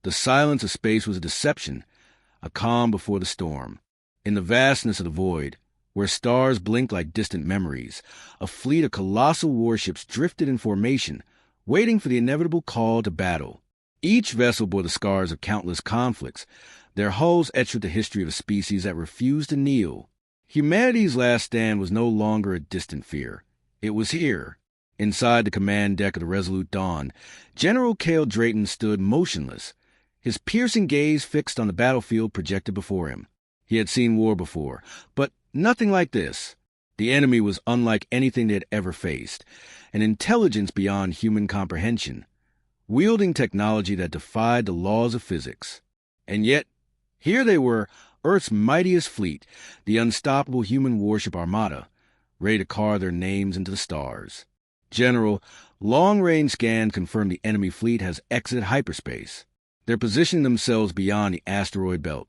The silence of space was a deception, a calm before the storm. In the vastness of the void, where stars blinked like distant memories, a fleet of colossal warships drifted in formation, waiting for the inevitable call to battle. Each vessel bore the scars of countless conflicts, their hulls etched with the history of a species that refused to kneel. Humanity's last stand was no longer a distant fear. It was here. Inside the command deck of the Resolute Dawn, General Cale Drayton stood motionless, his piercing gaze fixed on the battlefield projected before him. He had seen war before, but nothing like this. The enemy was unlike anything they had ever faced, an intelligence beyond human comprehension, wielding technology that defied the laws of physics. And yet, here they were, Earth's mightiest fleet, the unstoppable human warship Armada, ready to carve their names into the stars. General, long-range scans confirm the enemy fleet has exited hyperspace. They're positioning themselves beyond the asteroid belt.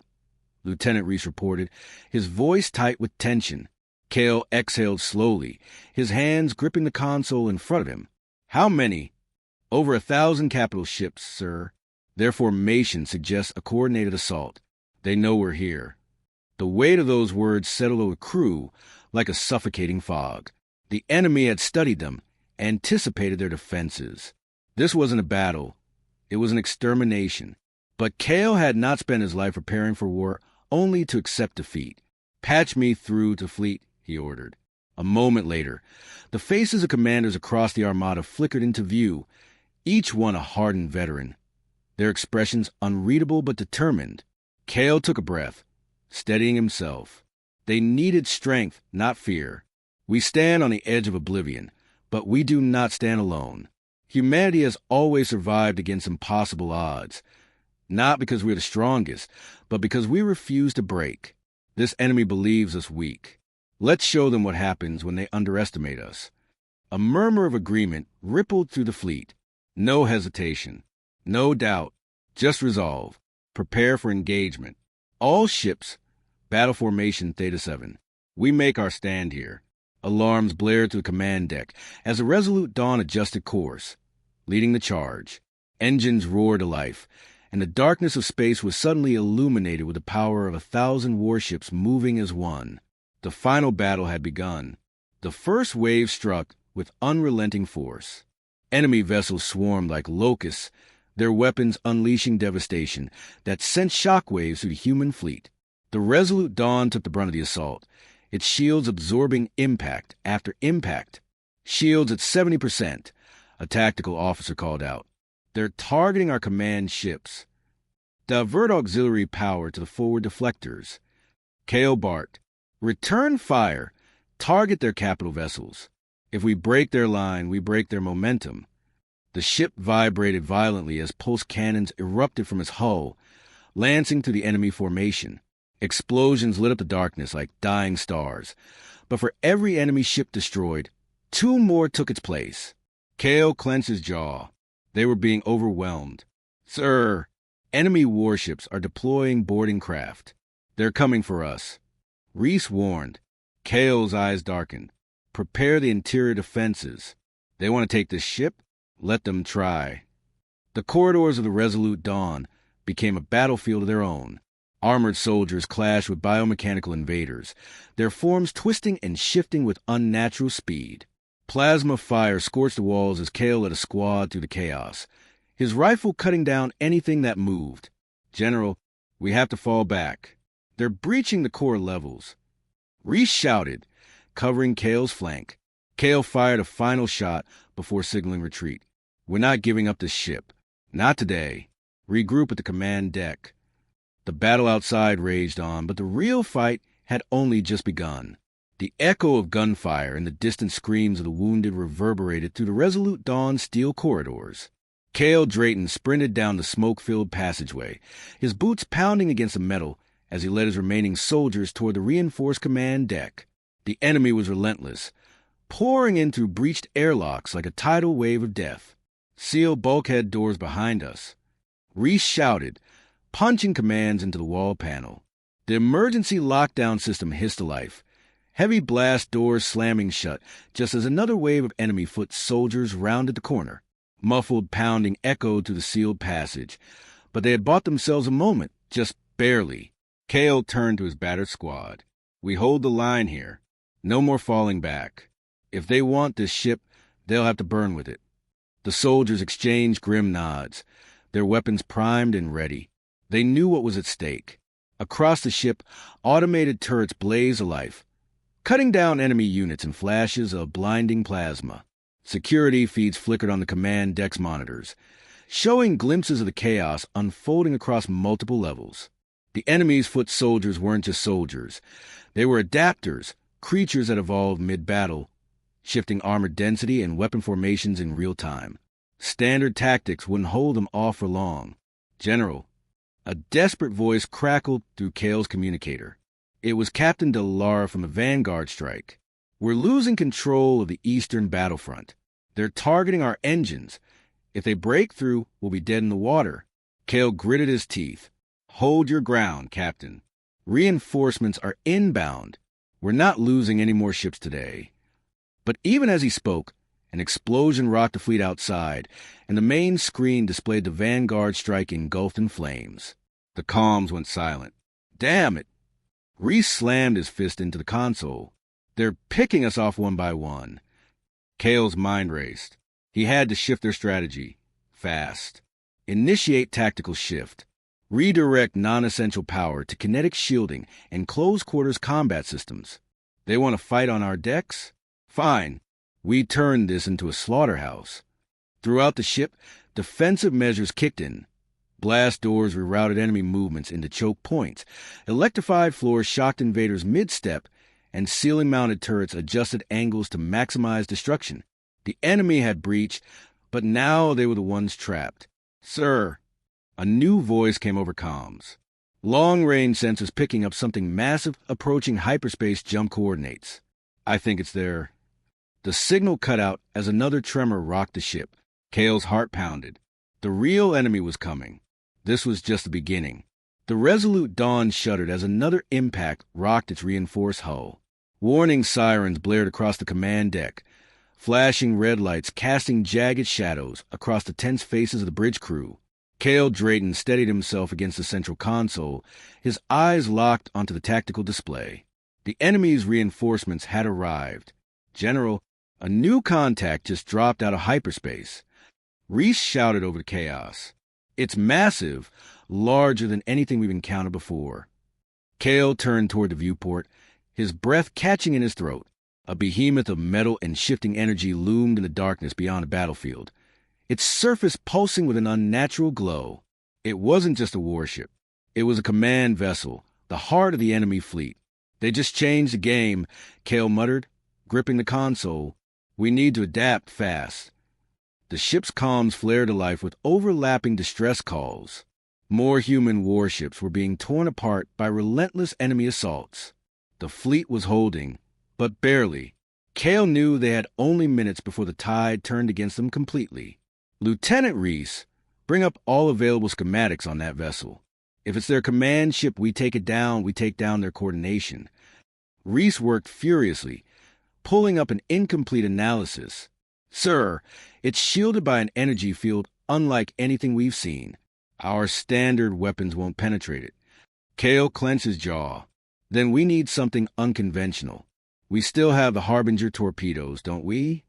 Lieutenant Reese reported, his voice tight with tension. Cale exhaled slowly, his hands gripping the console in front of him. How many? Over 1,000 capital ships, sir. Their formation suggests a coordinated assault. They know we're here. The weight of those words settled over the crew like a suffocating fog. The enemy had studied them, anticipated their defenses. This wasn't a battle. It was an extermination. But Cale had not spent his life preparing for war only to accept defeat. Patch me through to fleet, he ordered. A moment later, the faces of commanders across the Armada flickered into view, each one a hardened veteran, their expressions unreadable but determined. Cale took a breath, steadying himself. They needed strength, not fear. We stand on the edge of oblivion, but we do not stand alone. Humanity has always survived against impossible odds, not because we're the strongest, but because we refuse to break. This enemy believes us weak. Let's show them what happens when they underestimate us. A murmur of agreement rippled through the fleet. No hesitation, no doubt, just resolve. Prepare for engagement. All ships, battle formation Theta 7. We make our stand here. Alarms blared through the command deck as the Resolute Dawn adjusted course, leading the charge. Engines roared to life, and the darkness of space was suddenly illuminated with the power of 1,000 warships moving as one. The final battle had begun. The first wave struck with unrelenting force. Enemy vessels swarmed like locusts, their weapons unleashing devastation that sent shockwaves through the human fleet. The Resolute Dawn took the brunt of the assault, its shields absorbing impact after impact. Shields at 70%, a tactical officer called out. They're targeting our command ships. Divert auxiliary power to the forward deflectors. Cale barked. Return fire. Target their capital vessels. If we break their line, we break their momentum. The ship vibrated violently as pulse cannons erupted from its hull, lancing through the enemy formation. Explosions lit up the darkness like dying stars. But for every enemy ship destroyed, 2 more took its place. Cale clenched his jaw. They were being overwhelmed. Sir, enemy warships are deploying boarding craft. They're coming for us. Reese warned. Cale's eyes darkened. Prepare the interior defenses. They want to take this ship? Let them try. The corridors of the Resolute Dawn became a battlefield of their own. Armored soldiers clashed with biomechanical invaders, their forms twisting and shifting with unnatural speed. Plasma fire scorched the walls as Cale led a squad through the chaos, his rifle cutting down anything that moved. General, we have to fall back. They're breaching the core levels. Reese shouted, covering Cale's flank. Cale fired a final shot before signaling retreat. We're not giving up this ship. Not today. Regroup at the command deck. The battle outside raged on, but the real fight had only just begun. The echo of gunfire and the distant screams of the wounded reverberated through the Resolute Dawn's steel corridors. Cale Drayton sprinted down the smoke-filled passageway, his boots pounding against the metal as he led his remaining soldiers toward the reinforced command deck. The enemy was relentless, pouring in through breached airlocks like a tidal wave of death. Seal bulkhead doors behind us. Reese shouted, punching commands into the wall panel. The emergency lockdown system hissed to life, heavy blast doors slamming shut just as another wave of enemy foot soldiers rounded the corner. Muffled pounding echoed through the sealed passage, but they had bought themselves a moment, just barely. Kale turned to his battered squad. We hold the line here. No more falling back. If they want this ship, they'll have to burn with it. The soldiers exchanged grim nods, their weapons primed and ready. They knew what was at stake. Across the ship, automated turrets blazed alive, cutting down enemy units in flashes of blinding plasma. Security feeds flickered on the command deck's monitors, showing glimpses of the chaos unfolding across multiple levels. The enemy's foot soldiers weren't just soldiers. They were adapters, creatures that evolved mid-battle, shifting armor density and weapon formations in real time. Standard tactics wouldn't hold them off for long. General, a desperate voice crackled through Kale's communicator. It was Captain Delara from the Vanguard strike. We're losing control of the eastern battlefront. They're targeting our engines. If they break through, we'll be dead in the water. Kale gritted his teeth. Hold your ground, Captain. Reinforcements are inbound. We're not losing any more ships today. But even as he spoke, an explosion rocked the fleet outside, and the main screen displayed the Vanguard strike engulfed in flames. The comms went silent. Damn it! Reese slammed his fist into the console. They're picking us off one by one. Kale's mind raced. He had to shift their strategy. Fast. Initiate tactical shift. Redirect non-essential power to kinetic shielding and close-quarters combat systems. They want to fight on our decks? Fine. We turned this into a slaughterhouse. Throughout the ship, defensive measures kicked in. Blast doors rerouted enemy movements into choke points. Electrified floors shocked invaders mid-step, and ceiling-mounted turrets adjusted angles to maximize destruction. The enemy had breached, but now they were the ones trapped. Sir, a new voice came over comms. Long-range sensors picking up something massive approaching hyperspace jump coordinates. I think it's there. The signal cut out as another tremor rocked the ship. Kale's heart pounded. The real enemy was coming. This was just the beginning. The Resolute Dawn shuddered as another impact rocked its reinforced hull. Warning sirens blared across the command deck, flashing red lights casting jagged shadows across the tense faces of the bridge crew. Kale Drayton steadied himself against the central console, his eyes locked onto the tactical display. The enemy's reinforcements had arrived. General, a new contact just dropped out of hyperspace. Reese shouted over the chaos. It's massive, larger than anything we've encountered before. Kale turned toward the viewport, his breath catching in his throat. A behemoth of metal and shifting energy loomed in the darkness beyond the battlefield, its surface pulsing with an unnatural glow. It wasn't just a warship. It was a command vessel, the heart of the enemy fleet. They just changed the game, Kale muttered, gripping the console. We need to adapt fast. The ship's comms flared to life with overlapping distress calls. More human warships were being torn apart by relentless enemy assaults. The fleet was holding, but barely. Kale knew they had only minutes before the tide turned against them completely. Lieutenant Reese, bring up all available schematics on that vessel. If it's their command ship, we take it down, we take down their coordination. Reese worked furiously, pulling up an incomplete analysis. Sir, it's shielded by an energy field unlike anything we've seen. Our standard weapons won't penetrate it. Kale clenched his jaw. Then we need something unconventional. We still have the Harbinger torpedoes, don't we?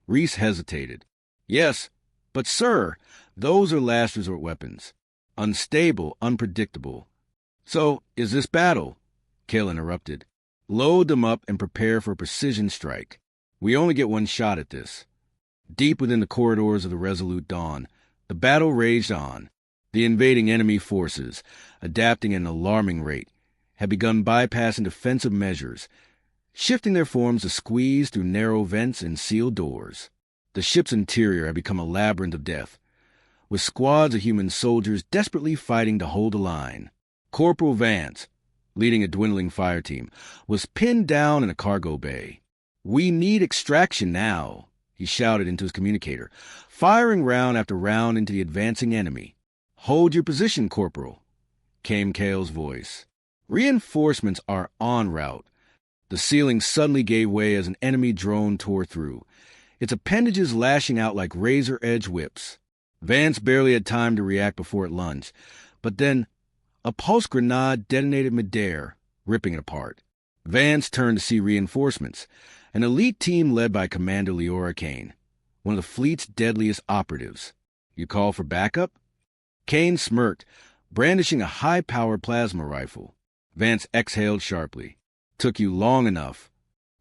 Reese hesitated. Yes, but sir, those are last resort weapons. Unstable, unpredictable. So, is this battle? Kale interrupted. Load them up and prepare for a precision strike. We only get one shot at this. Deep within the corridors of the Resolute Dawn, the battle raged on. The invading enemy forces, adapting at an alarming rate, had begun bypassing defensive measures, shifting their forms to squeeze through narrow vents and sealed doors. The ship's interior had become a labyrinth of death, with squads of human soldiers desperately fighting to hold the line. Corporal Vance, leading a dwindling fire team, was pinned down in a cargo bay. We need extraction now, he shouted into his communicator, firing round after round into the advancing enemy. Hold your position, Corporal, came Kale's voice. Reinforcements are en route. The ceiling suddenly gave way as an enemy drone tore through, its appendages lashing out like razor-edge whips. Vance barely had time to react before it lunged, but then a pulse grenade detonated midair, ripping it apart. Vance turned to see reinforcements, an elite team led by Commander Leora Kane, one of the fleet's deadliest operatives. You call for backup? Kane smirked, brandishing a high-powered plasma rifle. Vance exhaled sharply. Took you long enough.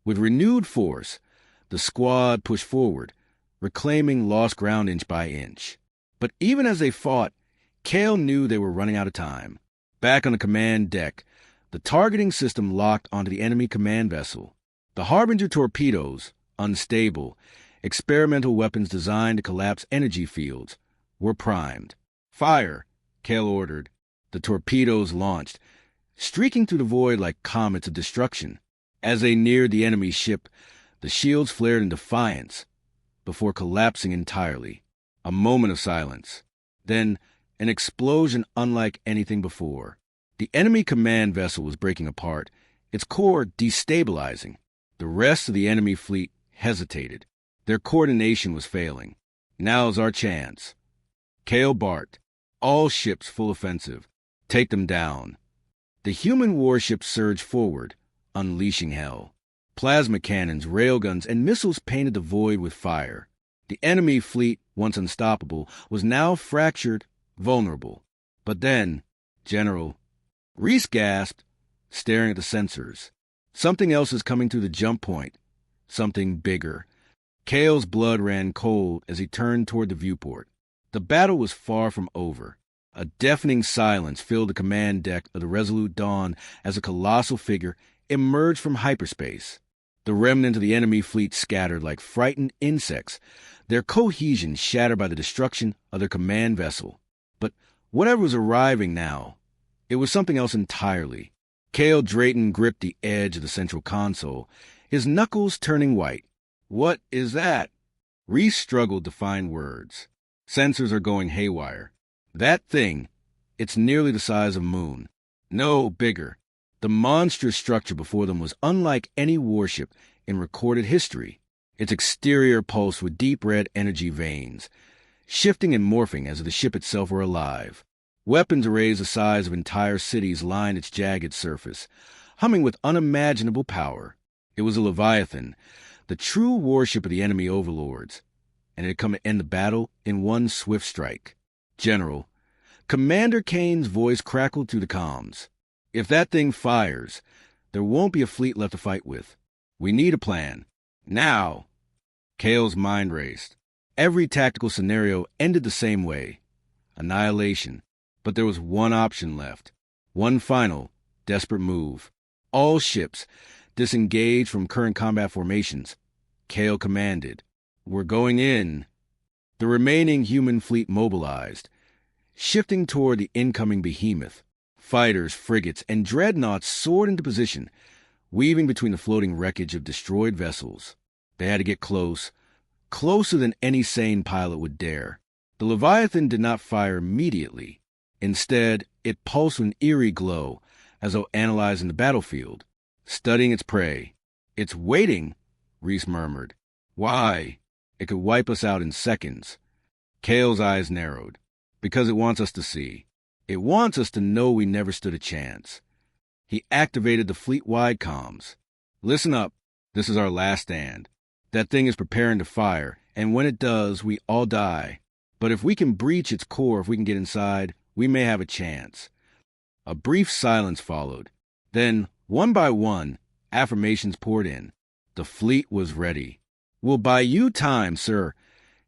With renewed force, the squad pushed forward, reclaiming lost ground inch by inch. But even as they fought, Kale knew they were running out of time. Back on the command deck, the targeting system locked onto the enemy command vessel. The Harbinger torpedoes, unstable, experimental weapons designed to collapse energy fields, were primed. Fire, Kale ordered. The torpedoes launched, streaking through the void like comets of destruction. As they neared the enemy ship, the shields flared in defiance, before collapsing entirely. A moment of silence. Then, an explosion unlike anything before. The enemy command vessel was breaking apart, its core destabilizing. The rest of the enemy fleet hesitated. Their coordination was failing. Now's our chance. Kale barked. All ships full offensive. Take them down. The human warships surged forward, unleashing hell. Plasma cannons, railguns, and missiles painted the void with fire. The enemy fleet, once unstoppable, was now fractured, vulnerable. But then, General, Reese gasped, staring at the sensors. Something else is coming through the jump point. Something bigger. Kale's blood ran cold as he turned toward the viewport. The battle was far from over. A deafening silence filled the command deck of the Resolute Dawn as a colossal figure emerged from hyperspace. The remnant of the enemy fleet scattered like frightened insects, their cohesion shattered by the destruction of their command vessel. But whatever was arriving now, it was something else entirely. Kale Drayton gripped the edge of the central console, his knuckles turning white. What is that? Reese struggled to find words. Sensors are going haywire. That thing, it's nearly the size of Moon. No, bigger. The monstrous structure before them was unlike any warship in recorded history. Its exterior pulsed with deep red energy veins, shifting and morphing as if the ship itself were alive. Weapons arrays the size of entire cities lined its jagged surface, humming with unimaginable power. It was a Leviathan, the true warship of the enemy overlords, and it had come to end the battle in one swift strike. General, Commander Kane's voice crackled through the comms. If that thing fires, there won't be a fleet left to fight with. We need a plan. Now! Kale's mind raced. Every tactical scenario ended the same way. Annihilation. But there was one option left. One final, desperate move. All ships, disengaged from current combat formations. Kale commanded. We're going in. The remaining human fleet mobilized, shifting toward the incoming behemoth. Fighters, frigates, and dreadnoughts soared into position, weaving between the floating wreckage of destroyed vessels. They had to get close, closer than any sane pilot would dare. The Leviathan did not fire immediately. Instead, it pulsed with an eerie glow, as though analyzing the battlefield, studying its prey. It's waiting, Reese murmured. Why? It could wipe us out in seconds. Kale's eyes narrowed. Because it wants us to see. It wants us to know we never stood a chance. He activated the fleet-wide comms. Listen up. This is our last stand. That thing is preparing to fire, and when it does, we all die. But if we can breach its core, if we can get inside, we may have a chance. A brief silence followed. Then, one by one, affirmations poured in. The fleet was ready. We'll buy you time, sir,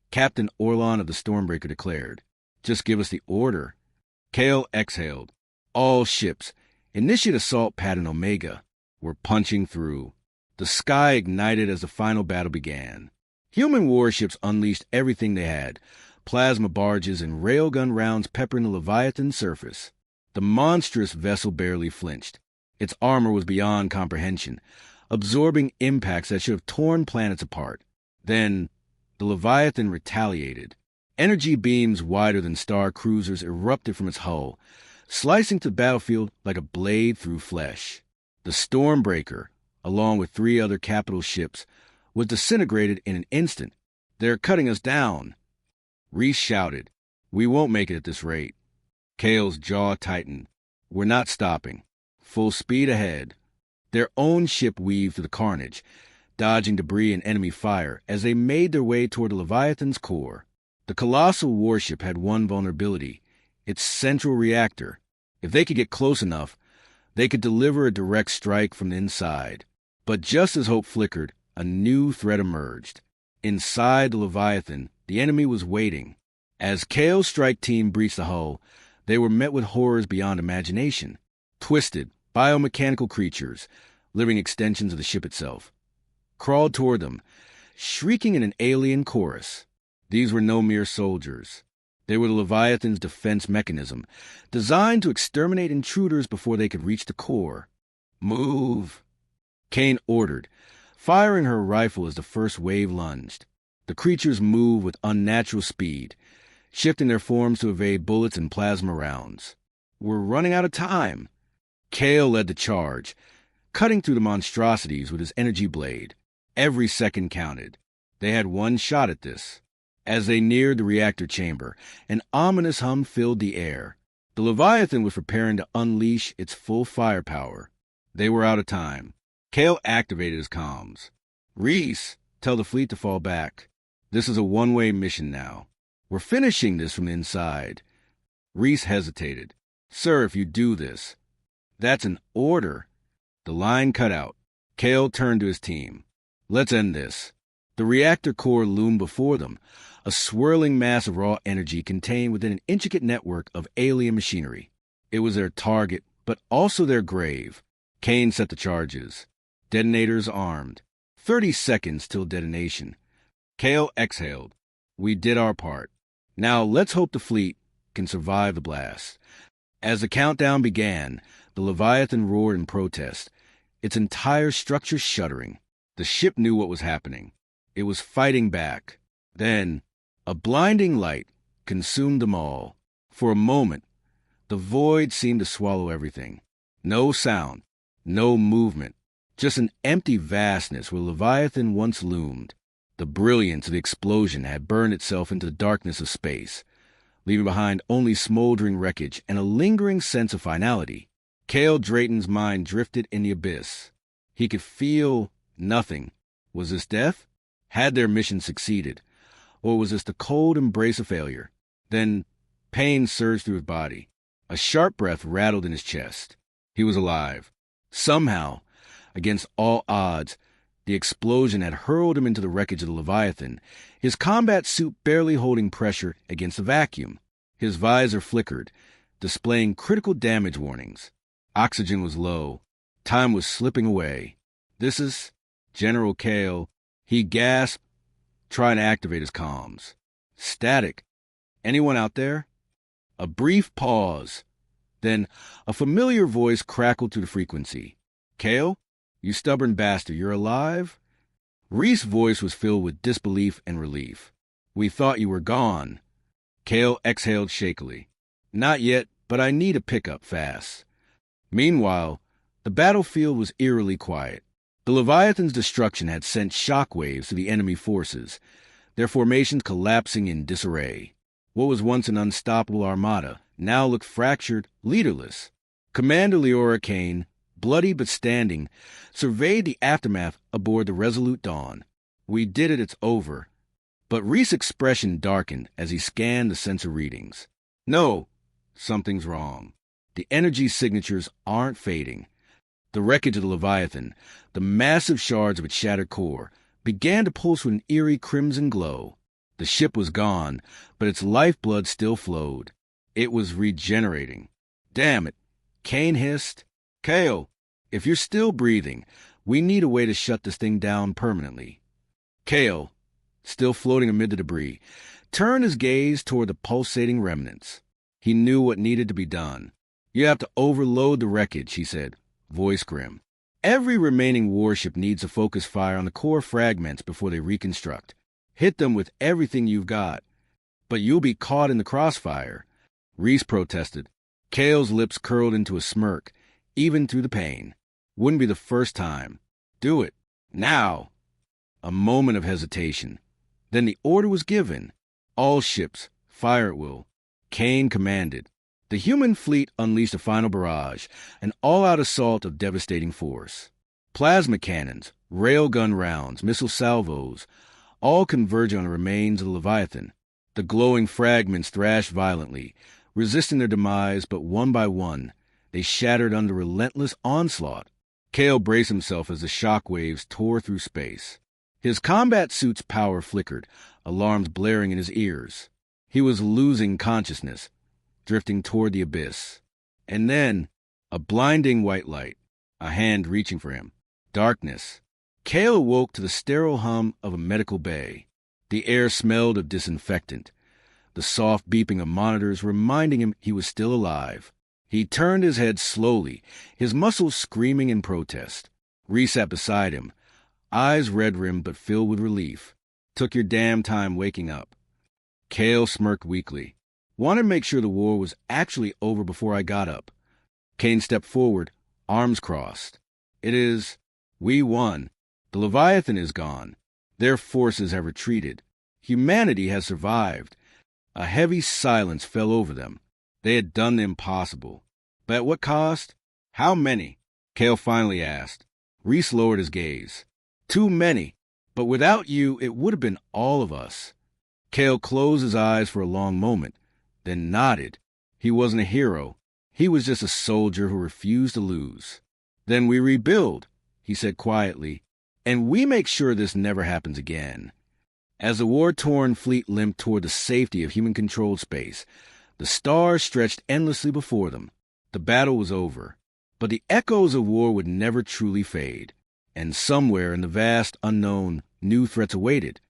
Captain Orlon of the Stormbreaker declared. Just give us the order. Kale exhaled. All ships, initiate assault pattern Omega, were punching through. The sky ignited as the final battle began. Human warships unleashed everything they had, plasma barges and railgun rounds peppering the Leviathan's surface. The monstrous vessel barely flinched. Its armor was beyond comprehension, absorbing impacts that should have torn planets apart. Then, the Leviathan retaliated. Energy beams wider than star cruisers erupted from its hull, slicing to the battlefield like a blade through flesh. The Stormbreaker, along with 3 other capital ships, was disintegrated in an instant. They're cutting us down. Reese shouted. We won't make it at this rate. Kale's jaw tightened. We're not stopping. Full speed ahead. Their own ship weaved through the carnage, dodging debris and enemy fire as they made their way toward the Leviathan's core. The colossal warship had one vulnerability, its central reactor. If they could get close enough, they could deliver a direct strike from the inside. But just as hope flickered, a new threat emerged. Inside the Leviathan, the enemy was waiting. As Kale's strike team breached the hull, they were met with horrors beyond imagination. Twisted, biomechanical creatures, living extensions of the ship itself, crawled toward them, shrieking in an alien chorus. These were no mere soldiers. They were the Leviathan's defense mechanism, designed to exterminate intruders before they could reach the core. Move! Kane ordered, firing her rifle as the first wave lunged. The creatures moved with unnatural speed, shifting their forms to evade bullets and plasma rounds. We're running out of time. Kale led the charge, cutting through the monstrosities with his energy blade. Every second counted. They had one shot at this. As they neared the reactor chamber, an ominous hum filled the air. The Leviathan was preparing to unleash its full firepower. They were out of time. Kale activated his comms. Reese, tell the fleet to fall back. This is a one-way mission now. We're finishing this from the inside. Reese hesitated. Sir, if you do this. That's an order. The line cut out. Kale turned to his team. Let's end this. The reactor core loomed before them, a swirling mass of raw energy contained within an intricate network of alien machinery. It was their target, but also their grave. Kane set the charges. Detonators armed. 30 seconds till detonation. Kale exhaled. We did our part. Now let's hope the fleet can survive the blast. As the countdown began, the Leviathan roared in protest, its entire structure shuddering. The ship knew what was happening. It was fighting back. Then, a blinding light consumed them all. For a moment, the void seemed to swallow everything. No sound, no movement, just an empty vastness where Leviathan once loomed. The brilliance of the explosion had burned itself into the darkness of space, leaving behind only smoldering wreckage and a lingering sense of finality. Kale Drayton's mind drifted in the abyss. He could feel nothing. Was this death? Had their mission succeeded? Or was this the cold embrace of failure? Then pain surged through his body. A sharp breath rattled in his chest. He was alive. Somehow, against all odds, the explosion had hurled him into the wreckage of the Leviathan, his combat suit barely holding pressure against the vacuum. His visor flickered, displaying critical damage warnings. Oxygen was low. Time was slipping away. This is General Kale. He gasped, trying to activate his comms. Static. Anyone out there? A brief pause. Then a familiar voice crackled through the frequency. Kale? You stubborn bastard, you're alive? Reese's voice was filled with disbelief and relief. We thought you were gone. Kale exhaled shakily. Not yet, but I need a pickup fast. Meanwhile, the battlefield was eerily quiet. The Leviathan's destruction had sent shockwaves to the enemy forces, their formations collapsing in disarray. What was once an unstoppable armada now looked fractured, leaderless. Commander Leora Kane, bloody but standing, surveyed the aftermath aboard the Resolute Dawn. We did it, it's over. But Reese's expression darkened as he scanned the sensor readings. No, something's wrong. The energy signatures aren't fading. The wreckage of the Leviathan, the massive shards of its shattered core, began to pulse with an eerie crimson glow. The ship was gone, but its lifeblood still flowed. It was regenerating. Damn it, Kane hissed. Kale, if you're still breathing, we need a way to shut this thing down permanently. Kale, still floating amid the debris, turned his gaze toward the pulsating remnants. He knew what needed to be done. You have to overload the wreckage, he said, voice grim. Every remaining warship needs to focus fire on the core fragments before they reconstruct. Hit them with everything you've got. But you'll be caught in the crossfire. Reese protested. Kale's lips curled into a smirk, even through the pain. Wouldn't be the first time. Do it. Now. A moment of hesitation. Then the order was given. All ships, fire at will. Kane commanded. The human fleet unleashed a final barrage, an all-out assault of devastating force. Plasma cannons, railgun rounds, missile salvos, all converging on the remains of the Leviathan. The glowing fragments thrashed violently, resisting their demise, but one by one, they shattered under relentless onslaught. Kale braced himself as the shock waves tore through space. His combat suit's power flickered, alarms blaring in his ears. He was losing consciousness, drifting toward the abyss. And then, a blinding white light, a hand reaching for him. Darkness. Kale awoke to the sterile hum of a medical bay. The air smelled of disinfectant. The soft beeping of monitors reminding him he was still alive. He turned his head slowly, his muscles screaming in protest. Rhys sat beside him, eyes red-rimmed but filled with relief. Took your damn time waking up. Kale smirked weakly. Wanted to make sure the war was actually over before I got up. Kane stepped forward, arms crossed. We won. The Leviathan is gone. Their forces have retreated. Humanity has survived. A heavy silence fell over them. They had done the impossible. But at what cost? How many? Kale finally asked. Rhys lowered his gaze. Too many. But without you, it would have been all of us. Kale closed his eyes for a long moment, then nodded. He wasn't a hero. He was just a soldier who refused to lose. Then we rebuild, he said quietly, and we make sure this never happens again. As the war-torn fleet limped toward the safety of human-controlled space, the stars stretched endlessly before them. The battle was over, but the echoes of war would never truly fade, and somewhere in the vast unknown, new threats awaited.